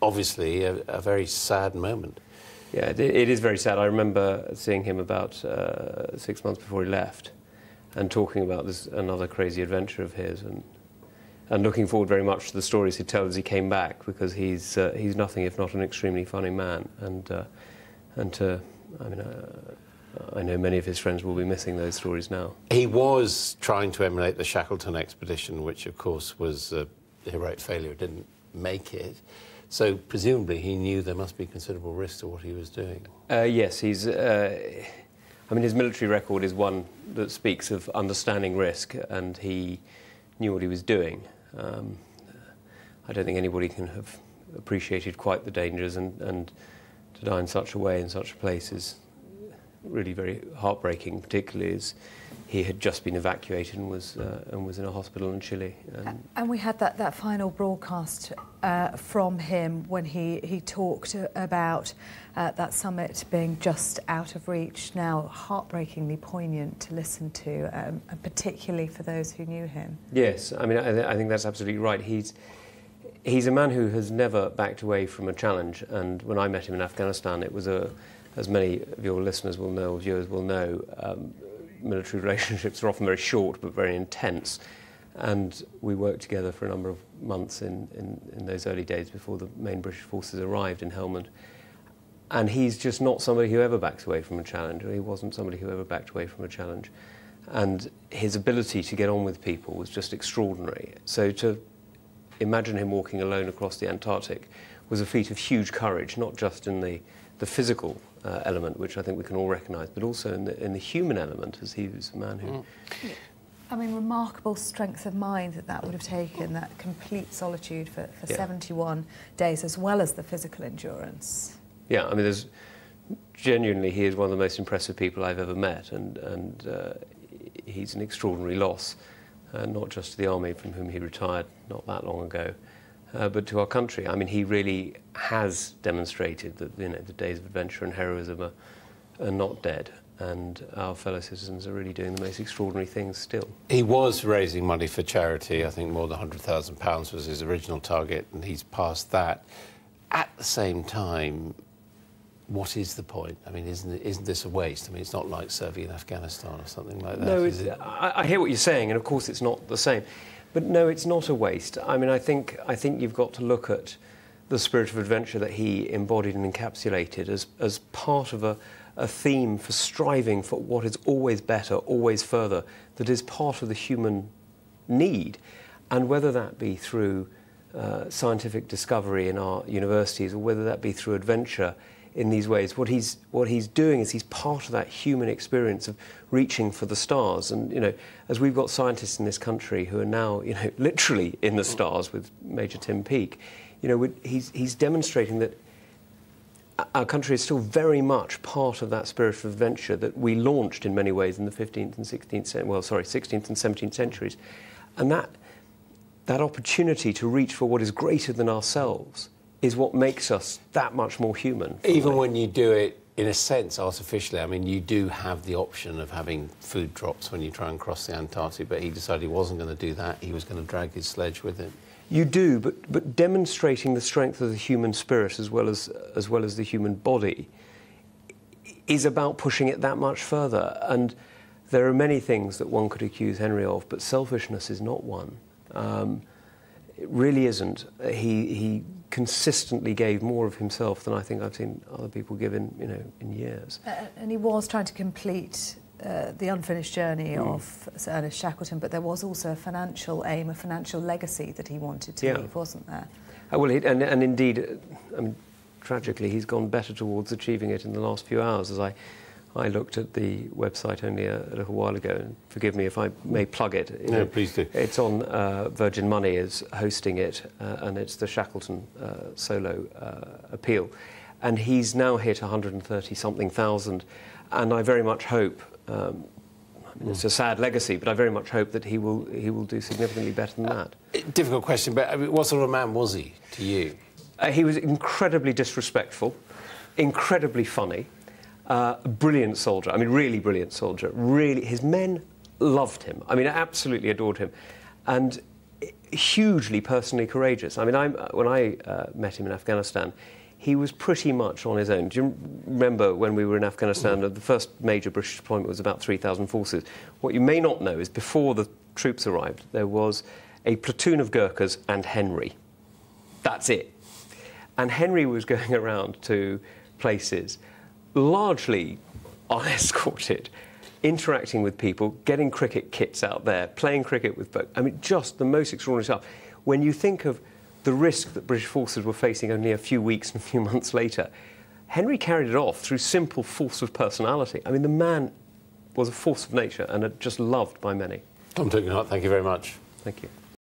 obviously a very sad moment. Yeah, it is very sad. I remember seeing him about 6 months before he left and talking about this another crazy adventure of his, and looking forward very much to the stories he'd tell as he came back, because he's nothing if not an extremely funny man, I know many of his friends will be missing those stories now. He was trying to emulate the Shackleton expedition, which of course was a heroic failure, didn't make it. So presumably he knew there must be considerable risk to what he was doing. Yes, I mean, his military record is one that speaks of understanding risk, and he knew what he was doing. I don't think anybody can have appreciated quite the dangers, and to die in such a way, in such a place, is really very heartbreaking, particularly as he had just been evacuated and was in a hospital in Chile. And we had that final broadcast from him when he talked about that summit being just out of reach. Now, heartbreakingly poignant to listen to, and particularly for those who knew him. Yes, I mean, I think that's absolutely right. He's a man who has never backed away from a challenge, and when I met him in Afghanistan, it was as many of your listeners will know, or viewers will know, military relationships are often very short but very intense, and we worked together for a number of months in those early days before the main British forces arrived in Helmand. And he's just not somebody who ever backs away from a challenge, or he wasn't somebody who ever backed away from a challenge. And his ability to get on with people was just extraordinary. So to imagine him walking alone across the Antarctic was a feat of huge courage, not just in the physical element, which I think we can all recognise, but also in the human element, as he was a man who... I mean, remarkable strength of mind that would have taken, that complete solitude for 71 days, as well as the physical endurance. Yeah, I mean, genuinely, he is one of the most impressive people I've ever met, and he's an extraordinary loss, not just to the army, from whom he retired not that long ago, but to our country. I mean, he really has demonstrated that, you know, the days of adventure and heroism are not dead, and our fellow citizens are really doing the most extraordinary things still. He was raising money for charity. I think more than £100,000 was his original target, and he's passed that. At the same time, what is the point? I mean, isn't this a waste? I mean, it's not like serving in Afghanistan or something like that. No, I hear what you're saying, and of course it's not the same. But no, it's not a waste. I mean, I think you've got to look at the spirit of adventure that he embodied and encapsulated as part of a theme for striving for what is always better, always further, that is part of the human need. And whether that be through scientific discovery in our universities, or whether that be through adventure in these ways, what he's doing is he's part of that human experience of reaching for the stars. And, you know, as we've got scientists in this country who are now, you know, literally in the stars with Major Tim Peake, you know, he's demonstrating that our country is still very much part of that spirit of adventure that we launched in many ways in the 15th and 16th, 16th and 17th centuries. And that opportunity to reach for what is greater than ourselves is what makes us that much more human. Even when you do it, in a sense, artificially, I mean, you do have the option of having food drops when you try and cross the Antarctic, but he decided he wasn't going to do that. He was going to drag his sledge with him. You do, but demonstrating the strength of the human spirit as well as the human body is about pushing it that much further. And there are many things that one could accuse Henry of, but selfishness is not one. It really isn't. He consistently gave more of himself than I think I've seen other people give in years. And he was trying to complete the unfinished journey of Sir Ernest Shackleton, but there was also a financial aim, a financial legacy that he wanted to leave, wasn't there? Well, and indeed, I mean, tragically, he's gone better towards achieving it in the last few hours. As I looked at the website only a little while ago, and forgive me if I may plug it. No, please do. It's on Virgin Money is hosting it, and it's the Shackleton solo appeal. And he's now hit 130-something thousand, and I very much hope, I mean, it's a sad legacy, but I very much hope that he will do significantly better than that. Difficult question, but I mean, what sort of man was he to you? He was incredibly disrespectful, incredibly funny, a brilliant soldier. I mean, really brilliant soldier. Really, his men loved him. I mean, absolutely adored him. And hugely personally courageous. I mean, when I met him in Afghanistan, he was pretty much on his own. Do you remember when we were in Afghanistan, the first major British deployment was about 3,000 forces. What you may not know is before the troops arrived, there was a platoon of Gurkhas and Henry. That's it. And Henry was going around to places largely unescorted, interacting with people, getting cricket kits out there, playing cricket with folks. I mean, just the most extraordinary stuff. When you think of the risk that British forces were facing only a few weeks and a few months later, Henry carried it off through simple force of personality. I mean, the man was a force of nature and just loved by many. Tom Tugendhat, thank you very much. Thank you.